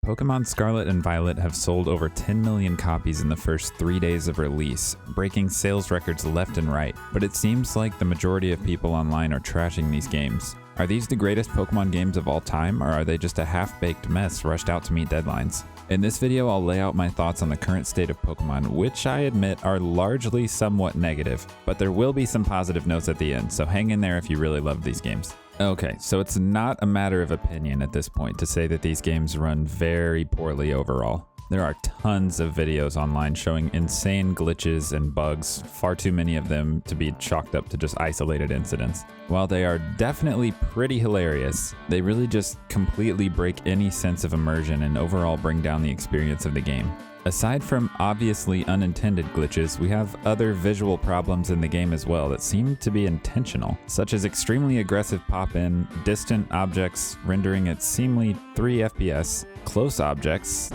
Pokemon Scarlet and Violet have sold over 10 million copies in the first 3 days of release, breaking sales records left and right, but it seems like the majority of people online are trashing these games. Are these the greatest Pokemon games of all time, or are they just a half-baked mess rushed out to meet deadlines? In this video, I'll lay out my thoughts on the current state of Pokemon, which I admit are largely somewhat negative, but there will be some positive notes at the end, so hang in there if you really love these games. Okay, so it's not a matter of opinion at this point to say that these games run very poorly overall. There are tons of videos online showing insane glitches and bugs, far too many of them to be chalked up to just isolated incidents. While they are definitely pretty hilarious, they really just completely break any sense of immersion and overall bring down the experience of the game. Aside from obviously unintended glitches, we have other visual problems in the game as well that seem to be intentional, such as extremely aggressive pop-in, distant objects rendering at seemingly 3 FPS, close objects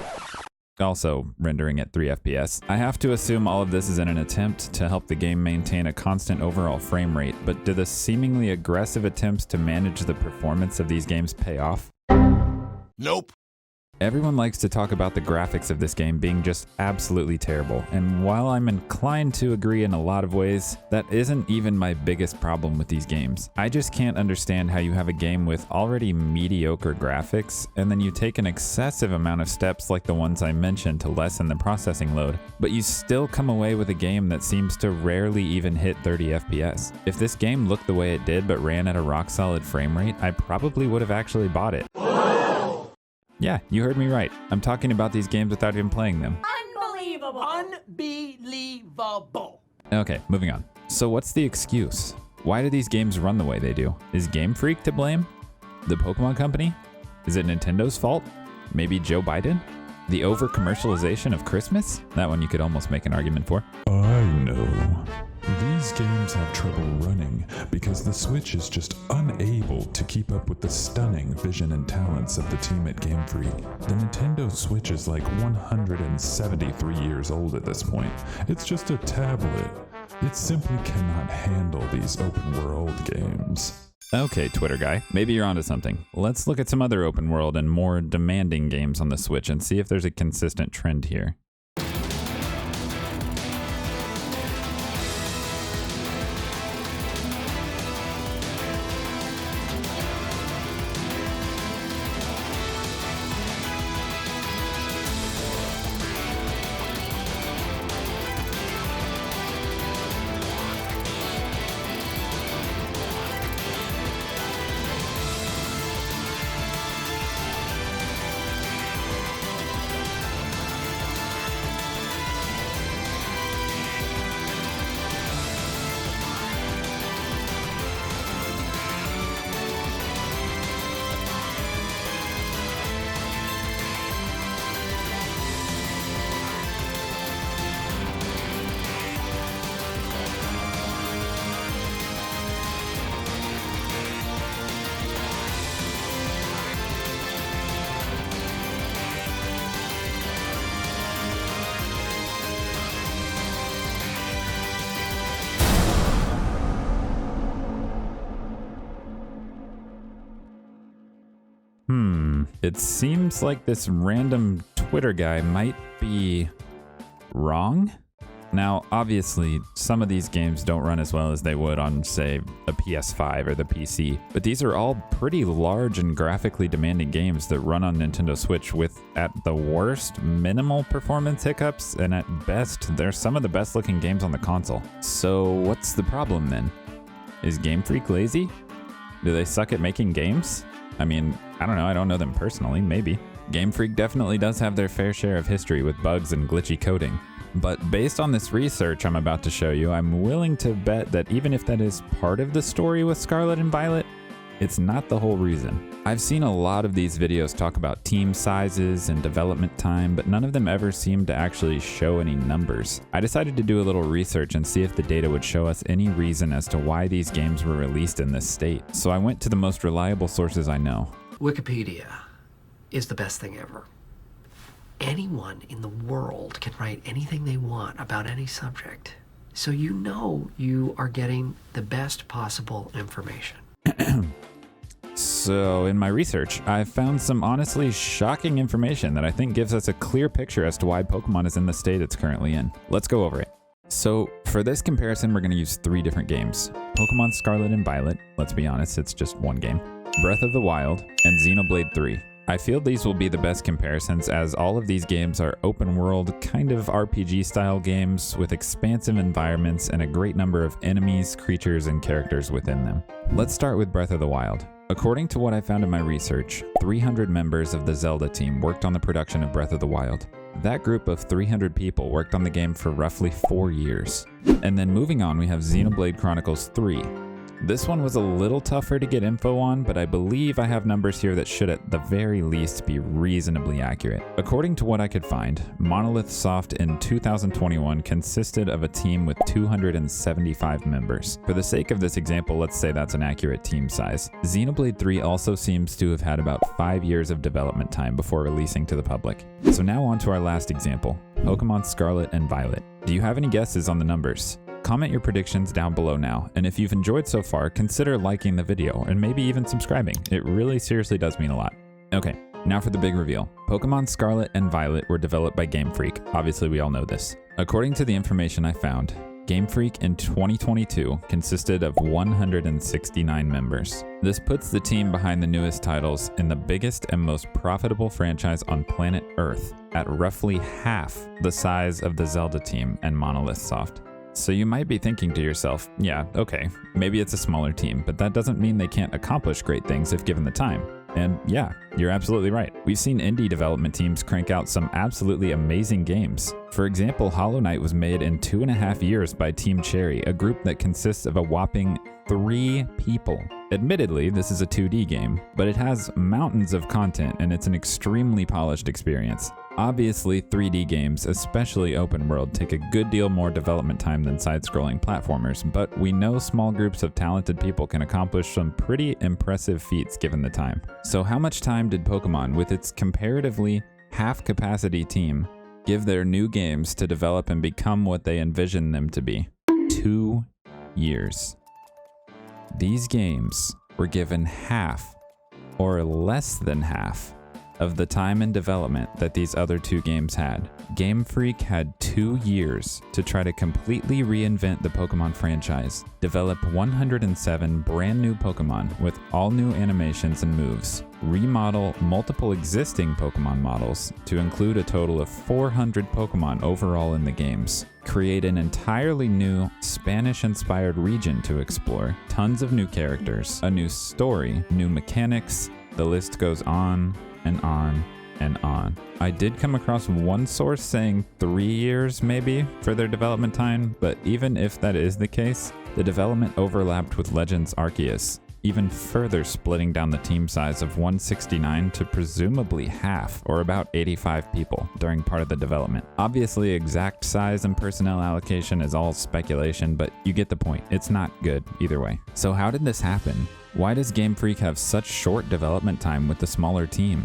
also rendering at 3 FPS. I have to assume all of this is in an attempt to help the game maintain a constant overall frame rate, but do the seemingly aggressive attempts to manage the performance of these games pay off? Nope. Everyone likes to talk about the graphics of this game being just absolutely terrible, and while I'm inclined to agree in a lot of ways, that isn't even my biggest problem with these games. I just can't understand how you have a game with already mediocre graphics, and then you take an excessive amount of steps like the ones I mentioned to lessen the processing load, but you still come away with a game that seems to rarely even hit 30 FPS. If this game looked the way it did but ran at a rock-solid frame rate, I probably would have actually bought it. Yeah, you heard me right. I'm talking about these games without even playing them. Unbelievable! Unbelievable! Okay, moving on. So what's the excuse? Why do these games run the way they do? Is GameFreak to blame? The Pokemon Company? Is it Nintendo's fault? Maybe Joe Biden? The over-commercialization of Christmas? That one you could almost make an argument for. I know. These games have trouble running because the Switch is just unable to keep up with the stunning vision and talents of the team at GameFreak. The Nintendo Switch is like 173 years old at this point. It's just a tablet. It simply cannot handle these open-world games. Okay, Twitter guy, maybe you're onto something. Let's look at some other open world and more demanding games on the Switch and see if there's a consistent trend here. It seems like this random Twitter guy might be wrong. Now, obviously, some of these games don't run as well as they would on, say, a PS5 or the PC, but these are all pretty large and graphically demanding games that run on Nintendo Switch with, at the worst, minimal performance hiccups, and at best, they're some of the best looking games on the console. So what's the problem then? Is GameFreak lazy? Do they suck at making games? I mean, I don't know, I don't know them personally, maybe. GameFreak definitely does have their fair share of history with bugs and glitchy coding. But based on this research I'm about to show you, I'm willing to bet that even if that is part of the story with Scarlet and Violet, it's not the whole reason. I've seen a lot of these videos talk about team sizes and development time, but none of them ever seem to actually show any numbers. I decided to do a little research and see if the data would show us any reason as to why these games were released in this state. So I went to the most reliable sources I know. Wikipedia is the best thing ever. Anyone in the world can write anything they want about any subject. So you know you are getting the best possible information. So in my research, I found some honestly shocking information that I think gives us a clear picture as to why Pokemon is in the state it's currently in. Let's go over it. So for this comparison, we're going to use 3 different games. Pokemon Scarlet and Violet, let's be honest, it's just one game. Breath of the Wild, and Xenoblade 3. I feel these will be the best comparisons as all of these games are open world, kind of RPG style games with expansive environments and a great number of enemies, creatures, and characters within them. Let's start with Breath of the Wild. According to what I found in my research, 300 members of the Zelda team worked on the production of Breath of the Wild. That group of 300 people worked on the game for roughly 4 years. And then moving on, we have Xenoblade Chronicles 3. This one was a little tougher to get info on, but I believe I have numbers here that should at the very least be reasonably accurate. According to what I could find, Monolith Soft in 2021 consisted of a team with 275 members. For the sake of this example, let's say that's an accurate team size. Xenoblade 3 also seems to have had about 5 years of development time before releasing to the public. So now on to our last example, Pokemon Scarlet and Violet. Do you have any guesses on the numbers? Comment your predictions down below now, and if you've enjoyed so far, consider liking the video and maybe even subscribing. It really seriously does mean a lot. Okay, now for the big reveal. Pokemon Scarlet and Violet were developed by GameFreak. Obviously, we all know this. According to the information I found, GameFreak in 2022 consisted of 169 members. This puts the team behind the newest titles in the biggest and most profitable franchise on planet Earth at roughly half the size of the Zelda team and Monolith Soft. So you might be thinking to yourself, yeah, okay, maybe it's a smaller team, but that doesn't mean they can't accomplish great things if given the time. And yeah, you're absolutely right. We've seen indie development teams crank out some absolutely amazing games. For example, Hollow Knight was made in 2.5 years by Team Cherry, a group that consists of a whopping 3 people. Admittedly, this is a 2D game, but it has mountains of content and it's an extremely polished experience. Obviously, 3D games, especially open world, take a good deal more development time than side-scrolling platformers, but we know small groups of talented people can accomplish some pretty impressive feats given the time. So how much time did Pokemon, with its comparatively half-capacity team, give their new games to develop and become what they envisioned them to be? 2 years. These games were given half, or less than half, of the time and development that these other 2 games had. Game Freak had 2 years to try to completely reinvent the Pokemon franchise, develop 107 brand new Pokemon with all new animations and moves, remodel multiple existing Pokemon models to include a total of 400 Pokemon overall in the games, create an entirely new Spanish-inspired region to explore, tons of new characters, a new story, new mechanics, the list goes on and on and on. I did come across one source saying 3 years maybe for their development time, but even if that is the case, the development overlapped with Legends Arceus, even further splitting down the team size of 169 to presumably half, or about 85 people, during part of the development. Obviously, exact size and personnel allocation is all speculation, but you get the point. It's not good either way. So how did this happen? Why does Game Freak have such short development time with the smaller team?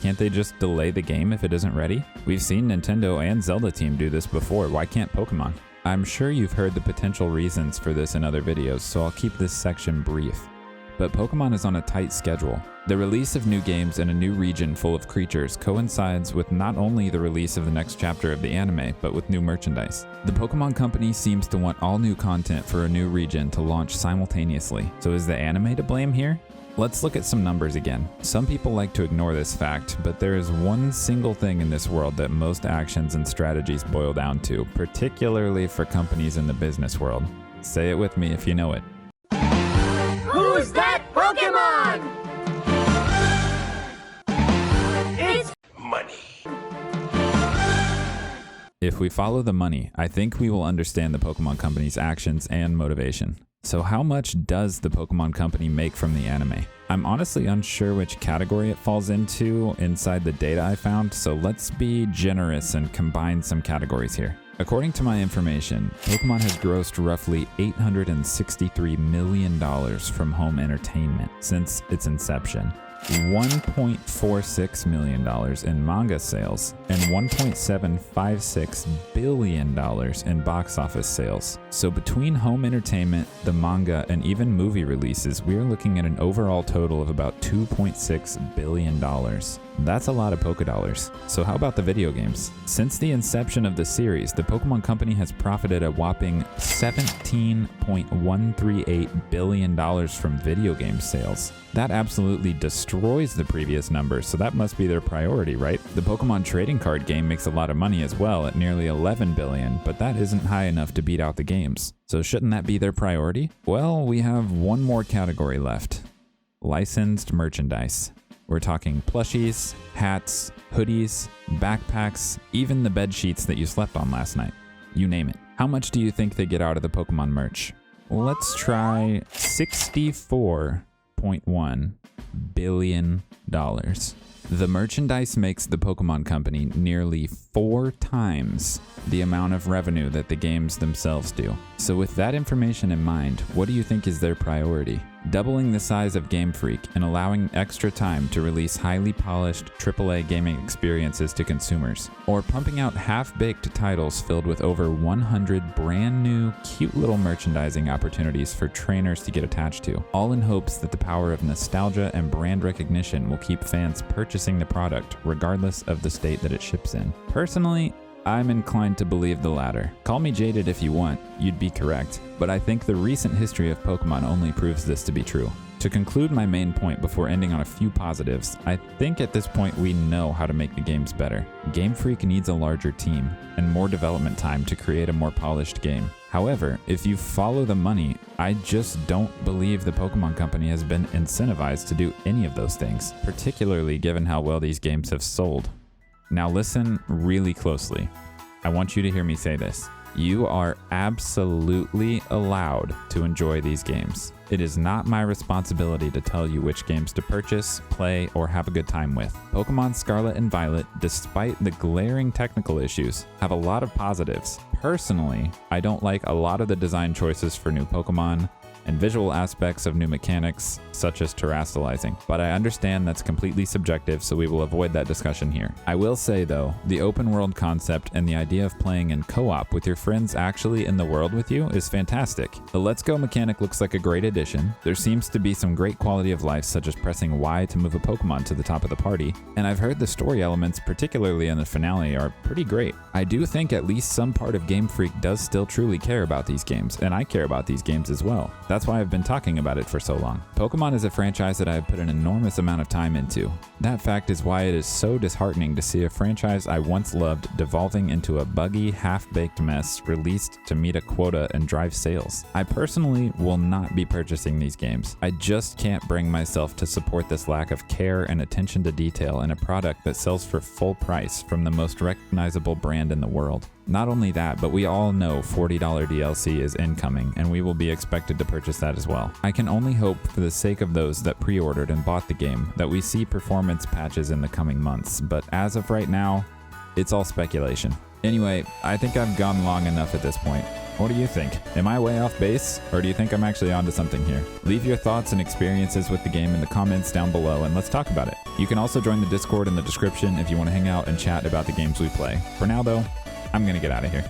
Can't they just delay the game if it isn't ready? We've seen Nintendo and Zelda team do this before, why can't Pokemon? I'm sure you've heard the potential reasons for this in other videos, so I'll keep this section brief. But Pokemon is on a tight schedule. The release of new games in a new region full of creatures coincides with not only the release of the next chapter of the anime, but with new merchandise. The Pokemon Company seems to want all new content for a new region to launch simultaneously. So is the anime to blame here? Let's look at some numbers again. Some people like to ignore this fact, but there is one single thing in this world that most actions and strategies boil down to, particularly for companies in the business world. Say it with me if you know it. Who's that Pokemon? It's money. If we follow the money, I think we will understand the Pokemon Company's actions and motivation. So how much does the Pokemon Company make from the anime? I'm honestly unsure which category it falls into inside the data I found, so let's be generous and combine some categories here. According to my information, Pokemon has grossed roughly $863 million from home entertainment since its inception. $1.46 million in manga sales, and $1.756 billion in box office sales. So between home entertainment, the manga, and even movie releases, we are looking at an overall total of about $2.6 billion. That's a lot of Poké Dollars. So how about the video games? Since the inception of the series, the Pokemon Company has profited a whopping $17.138 billion from video game sales. That absolutely destroys the previous numbers, so that must be their priority, right? The Pokemon trading card game makes a lot of money as well at nearly $11 billion, but that isn't high enough to beat out the games. So shouldn't that be their priority? Well, we have one more category left. Licensed merchandise. We're talking plushies, hats, hoodies, backpacks, even the bed sheets that you slept on last night. You name it. How much do you think they get out of the Pokemon merch? Let's try $64.1 billion. The merchandise makes the Pokemon Company nearly 4 times the amount of revenue that the games themselves do. So with that information in mind, what do you think is their priority? Doubling the size of GameFreak and allowing extra time to release highly polished AAA gaming experiences to consumers, or pumping out half-baked titles filled with over 100 brand new, cute little merchandising opportunities for trainers to get attached to, all in hopes that the power of nostalgia and brand recognition will keep fans purchasing the product regardless of the state that it ships in. Personally, I'm inclined to believe the latter. Call me jaded if you want, you'd be correct, but I think the recent history of Pokemon only proves this to be true. To conclude my main point before ending on a few positives, I think at this point we know how to make the games better. GameFreak needs a larger team and more development time to create a more polished game. However, if you follow the money, I just don't believe the Pokemon Company has been incentivized to do any of those things, particularly given how well these games have sold. Now listen really closely. I want you to hear me say this. You are absolutely allowed to enjoy these games. It is not my responsibility to tell you which games to purchase, play, or have a good time with. Pokemon Scarlet and Violet, despite the glaring technical issues, have a lot of positives. Personally, I don't like a lot of the design choices for new Pokemon and visual aspects of new mechanics, such as terastallizing. But I understand that's completely subjective, so we will avoid that discussion here. I will say though, the open world concept and the idea of playing in co-op with your friends actually in the world with you is fantastic. The Let's Go mechanic looks like a great addition. There seems to be some great quality of life, such as pressing Y to move a Pokemon to the top of the party, and I've heard the story elements, particularly in the finale, are pretty great. I do think at least some part of GameFreak does still truly care about these games, and I care about these games as well. That's why I've been talking about it for so long. Pokemon is a franchise that I have put an enormous amount of time into. That fact is why it is so disheartening to see a franchise I once loved devolving into a buggy, half-baked mess released to meet a quota and drive sales. I personally will not be purchasing these games. I just can't bring myself to support this lack of care and attention to detail in a product that sells for full price from the most recognizable brand in the world. Not only that, but we all know $40 DLC is incoming, and we will be expected to purchase that as well. I can only hope, for the sake of those that pre-ordered and bought the game, that we see performance patches in the coming months, but as of right now, it's all speculation. Anyway, I think I've gone long enough at this point. What do you think? Am I way off base, or do you think I'm actually onto something here? Leave your thoughts and experiences with the game in the comments down below, and let's talk about it. You can also join the Discord in the description if you want to hang out and chat about the games we play. For now though, I'm gonna get out of here.